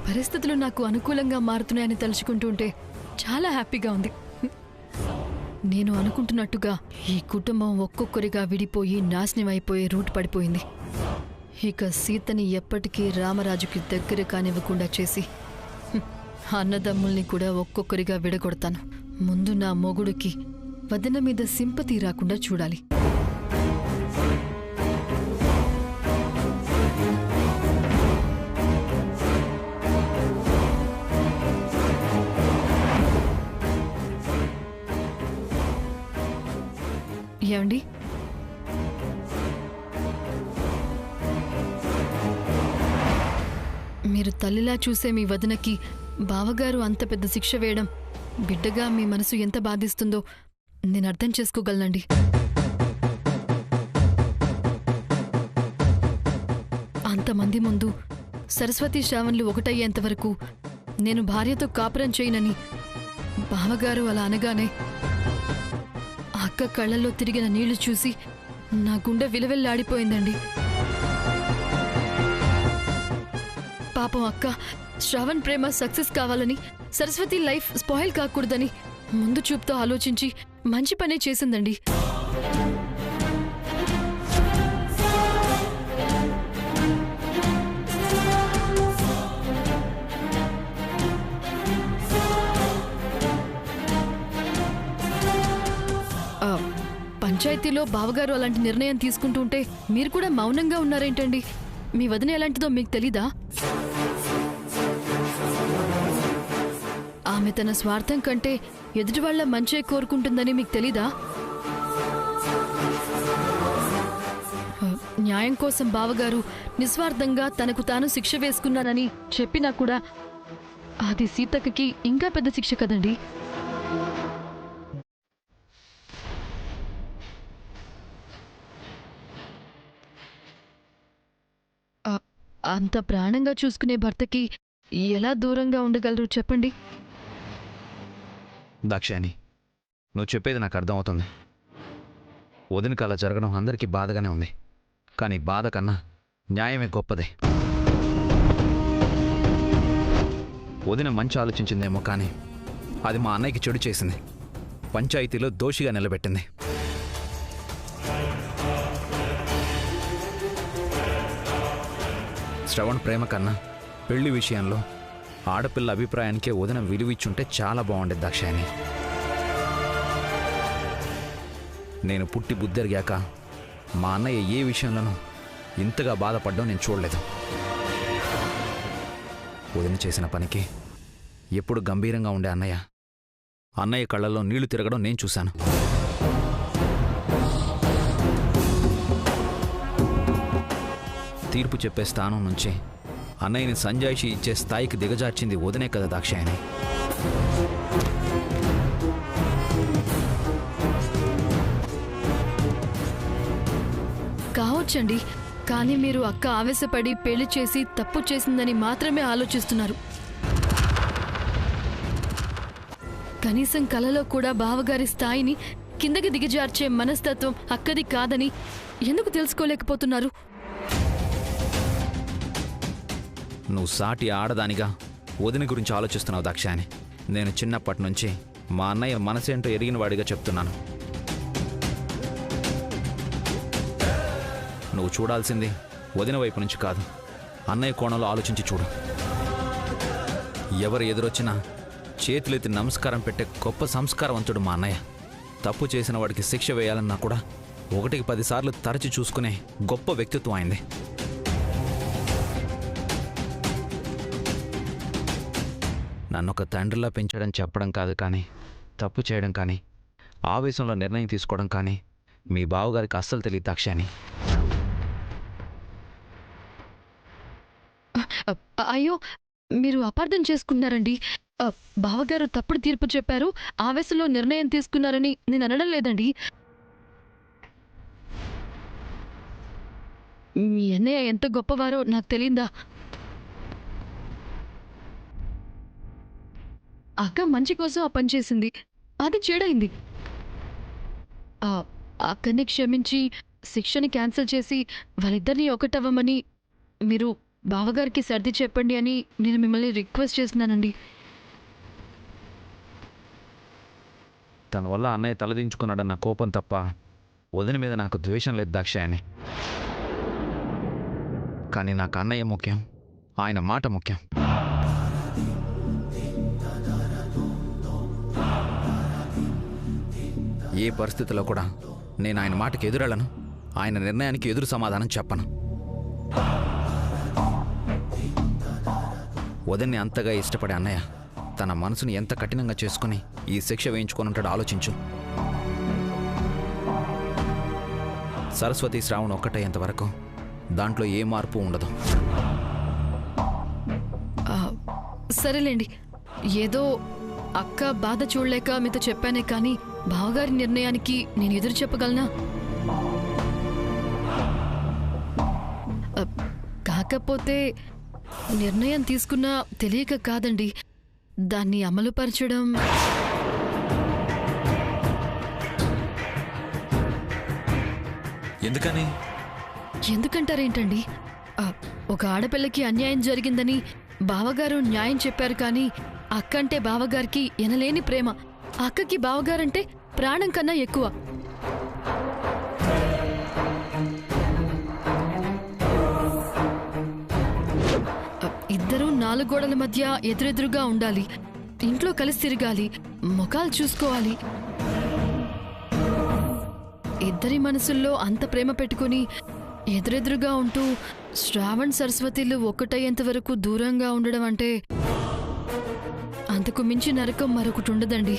పరిస్థితులు నాకు అనుకూలంగా మారుతున్నాయని తలుచుకుంటుంటే చాలా హ్యాపీగా ఉంది. నేను అనుకుంటున్నట్టుగా ఈ కుటుంబం ఒక్కొక్కరిగా విడిపోయి నాశనం అయిపోయే రూట్ పడిపోయింది. ఇక సీతని ఎప్పటికీ రామరాజుకి దగ్గర కానివ్వకుండా చేసి అన్నదమ్ముల్ని కూడా ఒక్కొక్కరిగా విడగొడతాను. ముందు నా మొగుడికి వదిన మీద సింపతి రాకుండా చూడాలి. ఏమండి, మీరు తల్లిలా చూసే మీ వదినకి బావగారు అంత పెద్ద శిక్ష వేయడం బిడ్డగా మీ మనసు ఎంత బాధిస్తుందో నేను అర్థం చేసుకోగలనండి. అంతమంది ముందు సరస్వతి శ్రావణ్లు ఒకటయ్యేంత వరకు నేను భార్యతో కాపురం చేయనని బావగారు అలా అనగానే అక్క కళ్ళల్లో తిరిగిన నీళ్లు చూసి నా గుండె విలవెల్లాడిపోయిందండి. పాపం అక్క శ్రావణ్ ప్రేమ సక్సెస్ కావాలని, సరస్వతి లైఫ్ స్పాయిల్ కాకూడదని ముందు చూపుతో ఆలోచించి మంచి పనే చేసిందండి. పంచాయతీలో బావగారు అలాంటి నిర్ణయం తీసుకుంటుంటే మీరు కూడా మౌనంగా ఉన్నారేంటండి? మీ వదిన ఎలాంటిదో మీకు తెలీదా? ఆమె తన స్వార్థం కంటే ఎదుటివాళ్ల మంచే కోరుకుంటుందని మీకు తెలీదా? న్యాయం కోసం బావగారు నిస్వార్థంగా తనకు తాను శిక్ష వేసుకున్నానని చెప్పినా కూడా అది సీతక్కకి ఇంకా పెద్ద శిక్ష కదండి. అంత ప్రాణంగా చూసుకునే భర్తకి ఎలా దూరంగా ఉండగలరు చెప్పండి? దాక్షాయణి, నువ్వు చెప్పేది నాకు అర్థమవుతుంది. వదినకి అలా జరగడం అందరికీ బాధగానే ఉంది. కానీ బాధ కన్నా న్యాయమే గొప్పదే. వదిన మంచి ఆలోచించిందేమో, కానీ అది మా అన్నయ్యకి చెడు చేసింది. పంచాయతీలో దోషిగా నిలబెట్టింది. శ్రవణ్ ప్రేమ కన్నా పెళ్లి విషయంలో ఆడపిల్ల అభిప్రాయానికే వదిన విలువిచ్చుంటే చాలా బాగుండేది దాక్షాయణి. నేను పుట్టి బుద్ధెరిగాక మా అన్నయ్య ఏ విషయంలోనూ ఇంతగా బాధపడ్డం నేను చూడలేదు. వదిన చేసిన పనికి ఎప్పుడు గంభీరంగా ఉండే అన్నయ్య కళ్ళల్లో నీళ్లు తిరగడం నేను చూశాను. తీర్పు చెప్పే స్థానం నుంచి అన్నయ్యని సంజాయిషి ఇచ్చే స్థాయికి దిగజార్చింది వదినే కదా దాక్షాయణి. కావచ్చండి, కానీ మీరు అక్క ఆవేశపడి పెళ్లి చేసి తప్పు చేసిందని మాత్రమే ఆలోచిస్తున్నారు. కనీసం కలలో కూడా బావగారి స్థాయిని కిందకి దిగజార్చే మనస్తత్వం అక్కది కాదని ఎందుకు తెలుసుకోలేకపోతున్నారు? నువ్వు సాటి ఆడదానిగా వదిన గురించి ఆలోచిస్తున్నావు దాక్షాయణి. నేను చిన్నప్పటి నుంచి మా అన్నయ్య మనసేంటో ఎరిగిన వాడిగా చెప్తున్నాను. నువ్వు చూడాల్సింది వదిన వైపు నుంచి కాదు, అన్నయ్య కోణంలో ఆలోచించి చూడు. ఎవరు ఎదురొచ్చినా చేతులెత్తి నమస్కారం పెట్టే గొప్ప సంస్కారవంతుడు మా అన్నయ్య. తప్పు చేసిన వాడికి శిక్ష వేయాలన్నా కూడా 1కి 10 సార్లు తరచి చూసుకునే గొప్ప వ్యక్తిత్వం అయింది. నన్నొక తండ్రిలా పెంచడం చెప్పడం కాదు, కానీ తప్పు చేయడం కానీ ఆవేశంలో నిర్ణయం తీసుకోవడం కానీ మీ బావగారికి అస్సలు తెలియదు దాక్షాయణి. అయ్యో, మీరు అపార్థం చేసుకున్నారండి. బావగారు తప్పుడు తీర్పు చెప్పారు, ఆవేశంలో నిర్ణయం తీసుకున్నారని నేను అనడం లేదండి. మీ అన్నయ్య ఎంత గొప్పవారో నాకు తెలియదా? అక్క మంచి కోసం ఆ పని చేసింది, అది చెడైంది. అక్కని క్షమించి శిక్షని క్యాన్సిల్ చేసి వాళ్ళిద్దరినీ ఒకటవ్వమని మీరు బావగారికి సర్ది చెప్పండి అని నేను మిమ్మల్ని రిక్వెస్ట్ చేస్తున్నానండి. తన వల్ల అన్నయ్య తలదించుకున్నాడన్న కోపం తప్ప వదిన మీద నాకు ద్వేషం లేదు దాక్షాయని. కానీ నాకు అన్నయ్య ముఖ్యం, ఆయన మాట ముఖ్యం. ఏ పరిస్థితిలో కూడా నేను ఆయన మాటకి ఎదురెళ్ళను, ఆయన నిర్ణయానికి ఎదురు సమాధానం చెప్పను. వదిన్ని అంతగా ఇష్టపడే అన్నయ్య తన మనసుని ఎంత కఠినంగా చేసుకుని ఈ శిక్ష వేయించుకొని ఉంటాడో ఆలోచించు. సరస్వతి శ్రావణ్ ఒక్కటయ్యేంత వరకు దాంట్లో ఏ మార్పు ఉండదు. సరేలేండి, ఏదో అక్క బాధ చూడలేక మీతో చెప్పానే కానీ బావగారి నిర్ణయానికి నేను ఎదురు చెప్పగలనా? కాకపోతే నిర్ణయం తీసుకున్నా తెలియక కాదండి, దాన్ని అమలుపరచడం. ఎందుకని? ఎందుకంటారేంటండి? ఒక ఆడపిల్లకి అన్యాయం జరిగిందని బావగారు న్యాయం చెప్పారు కానీ అక్కంటే బావగారికి ఎనలేని ప్రేమ. అక్కకి బావగారంటే ప్రాణం కన్నా ఎక్కువ. ఇద్దరూ 4 గోడల మధ్య ఎదురెదురుగా ఉండాలి, ఇంట్లో కలిసి తిరగాలి, ముఖాలు చూసుకోవాలి. ఇద్దరి మనసుల్లో అంత ప్రేమ పెట్టుకుని ఎదురెదురుగా ఉంటూ శ్రావణ్ సరస్వతిలు ఒక్కటయ్యేంత వరకు దూరంగా ఉండడం అంటే అంతకు మించి నరకం మరొకటి ఉండదండి.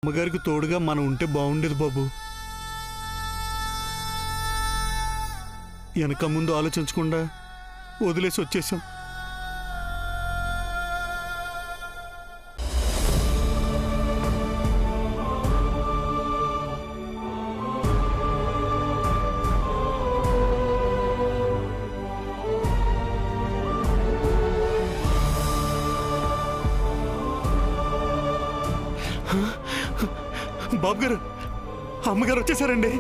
అమ్మగారికి తోడుగా మనం ఉంటే బాగుండేది బాబు. వెనక ముందు ఆలోచించకుండా వదిలేసి వచ్చేసాం. బాబు గారు, అమ్మగారు వచ్చేసారండి.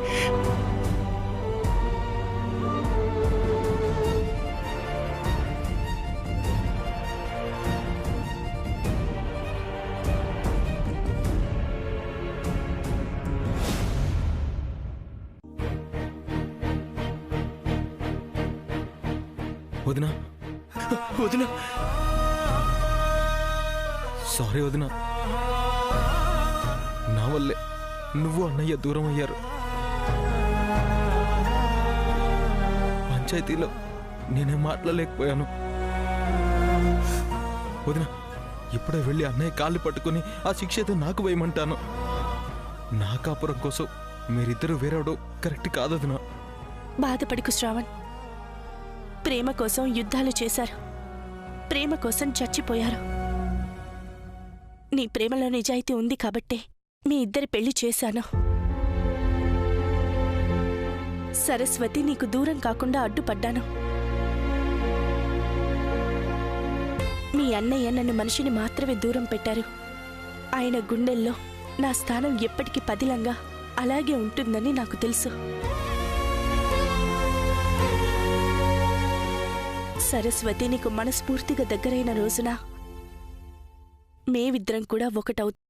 వదినా, వదినా, సారీ వదినా, నా వల్లే నువ్వు అన్నయ్య దూరం అయ్యారు. పంచాయతీలో నేనే మాట్లాడలేకపోయాను. వదినా, ఇప్పుడే వెళ్ళి అన్నయ్య కాళ్ళు పట్టుకుని ఆ శిక్ష ఏదో నాకు వేయమంటాను. నా కాపురం కోసం మీరిద్దరూ వేరేవడం కరెక్ట్ కాదు వదినా. బాధపడుకు శ్రావణ్. ప్రేమ కోసం యుద్ధాలు చేశారు, ప్రేమ కోసం చచ్చిపోయారు. నీ ప్రేమలో నిజాయితీ ఉంది కాబట్టే మీ ఇద్దరి పెళ్లి చేశాను. సరస్వతి నీకు దూరం కాకుండా అడ్డుపడ్డాను. మీ అన్నయ్య నన్ను మనిషిని మాత్రమే దూరం పెట్టారు. ఆయన గుండెల్లో నా స్థానం ఎప్పటికీ పదిలంగా అలాగే ఉంటుందని నాకు తెలుసు. సరస్వతి నీకు మనస్ఫూర్తిగా దగ్గరైన రోజున మేమిద్దరం కూడా ఒకటవుతాం.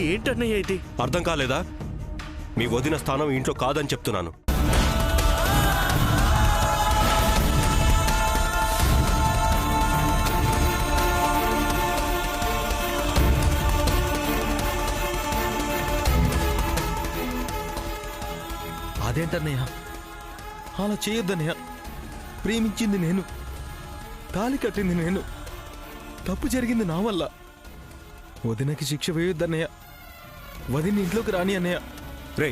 ఏంటన్నయ్య ఇది? అర్థం కాలేదా? మీ వదిన స్థానం ఇంట్లో కాదని చెప్తున్నాను. అదేంటన్నయ్య, అలా చేయొద్దన్నయ్య. ప్రేమించింది నేను, తాళి కట్టింది నేను, తప్పు జరిగింది నా వల్ల. వదినకి శిక్ష వేయొద్దన్నయ్య. వదిన ఇంట్లోకి రాని అన్నయ్య. రే,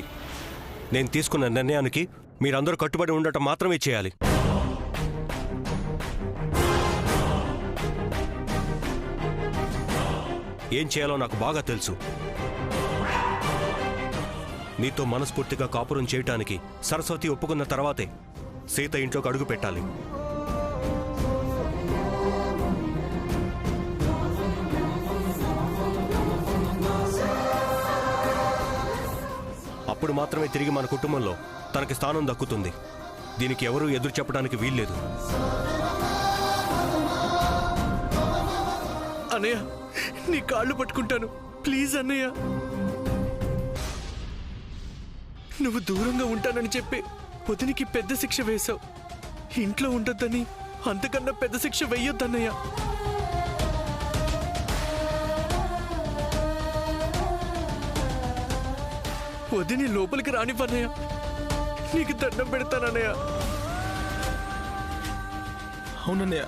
నేను తీసుకున్న నిర్ణయానికి మీరందరూ కట్టుబడి ఉండటం మాత్రమే చేయాలి. ఏం చేయాలో నాకు బాగా తెలుసు. నీతో మనస్ఫూర్తిగా కాపురం చేయటానికి సరస్వతి ఒప్పుకున్న తర్వాతే సీత ఇంట్లోకి అడుగు పెట్టాలి. అప్పుడు మాత్రమే తిరిగి మన కుటుంబంలో తనకి స్థానం దక్కుతుంది. దీనికి ఎవరూ ఎదురు చెప్పడానికి వీల్లేదు. అన్నయ్య, నీ కాళ్ళు పట్టుకుంటాను, ప్లీజ్ అన్నయ్య. నువ్వు దూరంగా ఉంటానని చెప్పి వదినికి పెద్ద శిక్ష వేశావు. ఇంట్లో ఉండొద్దని అంతకన్నా పెద్ద శిక్ష వెయ్యొద్దన్నయ్య. వదిని లోపలికి రానివ్వన్నయ్య. నీకు దండం పెడతానన్నయ్య. అవునన్నయ్య,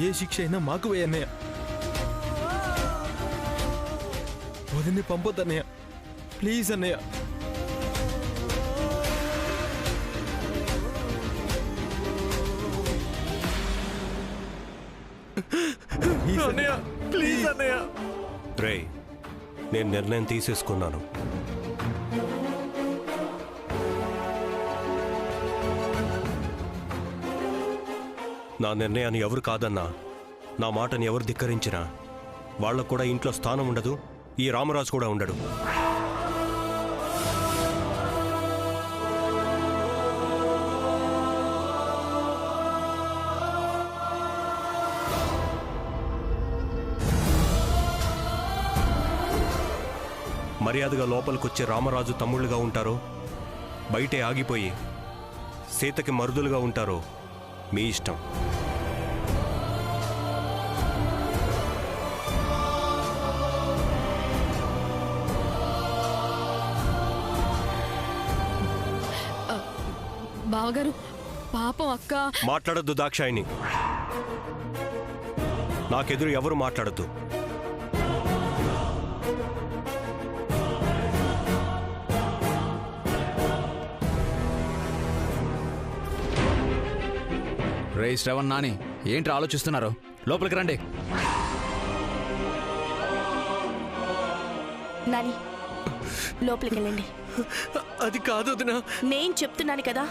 ఏ శిక్ష అయినా మాకు వేయన్నయ్య. వదిన్ని పంపొద్దన్నయ్య, ప్లీజ్ అన్నయ్య. అన్నయ్య, ప్లీజ్ అన్నయ్య. రే, నేను నిర్ణయం తీసేసుకున్నాను. నా నిర్ణయాన్ని ఎవరు కాదన్నా, నా మాటని ఎవరు ధిక్కరించినా వాళ్ళకు కూడా ఇంట్లో స్థానం ఉండదు. ఈ రామరాజు కూడా ఉండడు. మర్యాదగా లోపలికొచ్చే రామరాజు తమ్ముళ్ళుగా ఉంటారో, బయటే ఆగిపోయి సీతకి మరుదులుగా ఉంటారో మీ ఇష్టం. బావగారు పాపం అక్క. మాట్లాడొద్దు దాక్షాయిని. నాకెదురు ఎవరు మాట్లాడొద్దు. రే శ్రవణ్, నాని, ఏంటి ఆలోచిస్తున్నారు? లోపలికి రండి. నాని లోపలికి వెళ్ళండి. అది కాదు వదినా. నేను చెప్తున్నాను కదా,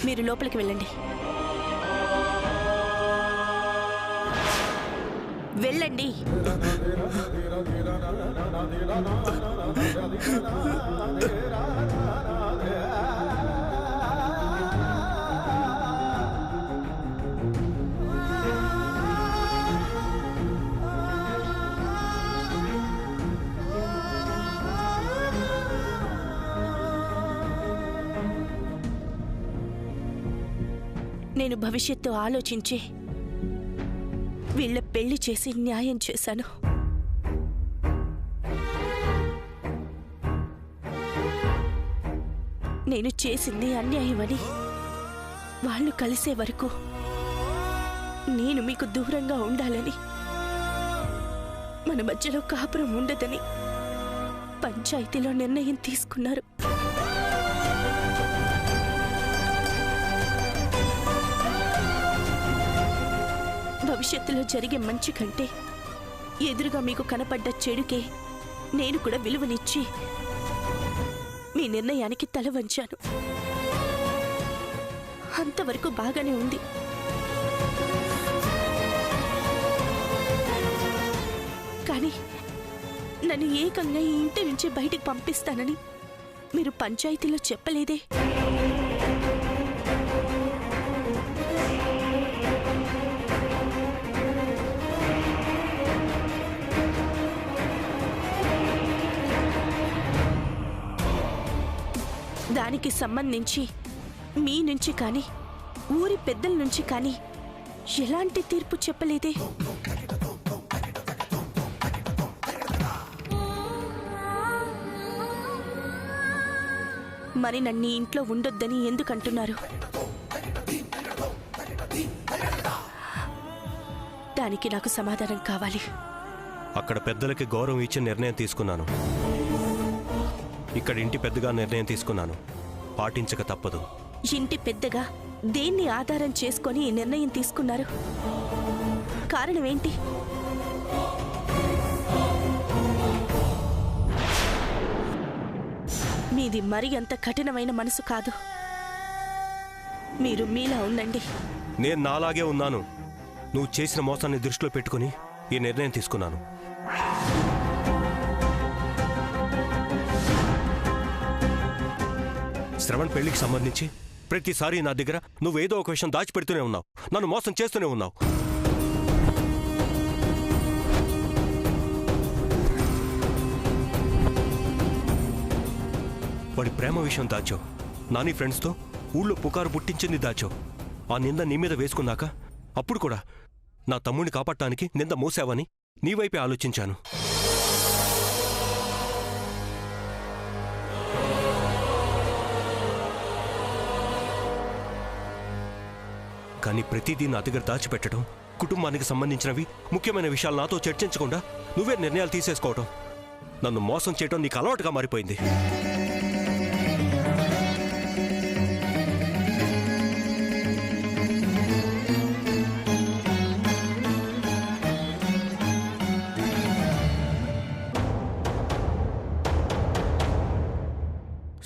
మీరు లోపలికి వెళ్ళండి. వెళ్ళండి. నేను భవిష్యత్తు ఆలోచించి వీళ్ళ పెళ్లి చేసి న్యాయం చేశాను. నేను చేసింది అన్యాయమని వాళ్ళు కలిసే వరకు నేను మీకు దూరంగా ఉండాలని, మన మధ్యలో కాపురం ఉండదని పంచాయతీలో నిర్ణయం తీసుకున్నారు. భవిష్యత్తులో జరిగే మంచి కంటే ఎదురుగా మీకు కనపడ్డ చెడుకే నేను కూడా విలువనిచ్చి మీ నిర్ణయానికి తల వంచాను. అంతవరకు బాగానే ఉంది. కానీ నన్ను ఏకంగా ఈ ఇంటి నుంచి బయటికి పంపిస్తానని మీరు పంచాయతీలో చెప్పలేదే. దానికి సంబంధించి మీ నుంచి కానీ ఊరి పెద్దల నుంచి కానీ ఎలాంటి తీర్పు చెప్పలేదే. మరి నన్ను ఇంట్లో ఉండొద్దని ఎందుకంటున్నారు? దానికి నాకు సమాధానం కావాలి. అక్కడ పెద్దలకి గౌరవం ఇచ్చి నిర్ణయం తీసుకున్నాను. ఇక్కడ ఇంటి పెద్దగా నిర్ణయం తీసుకున్నాను. పాటించక తప్పదు. ఇంటి పెద్దగా దేన్ని ఆధారం చేసుకొని ఈ నిర్ణయం తీసుకున్నారు? కారణం ఏంటి? మీది మరి అంత కఠినమైన మనసు కాదు. మీరు మీలా ఉండండి. నేను నాలాగే ఉన్నాను. నువ్వు చేసిన మోసాన్ని దృష్టిలో పెట్టుకుని ఈ నిర్ణయం తీసుకున్నాను. శ్రవణ్ పెళ్లికి సంబంధించి ప్రతిసారి నా దగ్గర నువ్వేదో ఒక విషయం దాచిపెడుతూనే ఉన్నావు. నన్ను మోసం చేస్తూనే ఉన్నావు. వాడి ప్రేమ విషయం దాచావు. నాని ఫ్రెండ్స్తో ఊళ్ళో పుకారు పుట్టించింది దాచావు. ఆ నింద నీ మీద వేసుకున్నాక అప్పుడు కూడా నా తమ్ముడిని కాపాడటానికి నింద మోసావని నీ వైపే ఆలోచించాను. కానీ ప్రతిదీ నా దగ్గర దాచిపెట్టడం, కుటుంబానికి సంబంధించినవి ముఖ్యమైన విషయాలు నాతో చర్చించకుండా నువ్వే నిర్ణయాలు తీసేసుకోవటం, నన్ను మోసం చేయడం నీకు అలవాటుగా మారిపోయింది.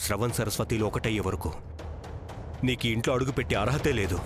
శ్రవణ్ సరస్వతిలో ఒకటయ్యే వరకు నీకు ఇంట్లో అడుగుపెట్టే అర్హతే లేదు.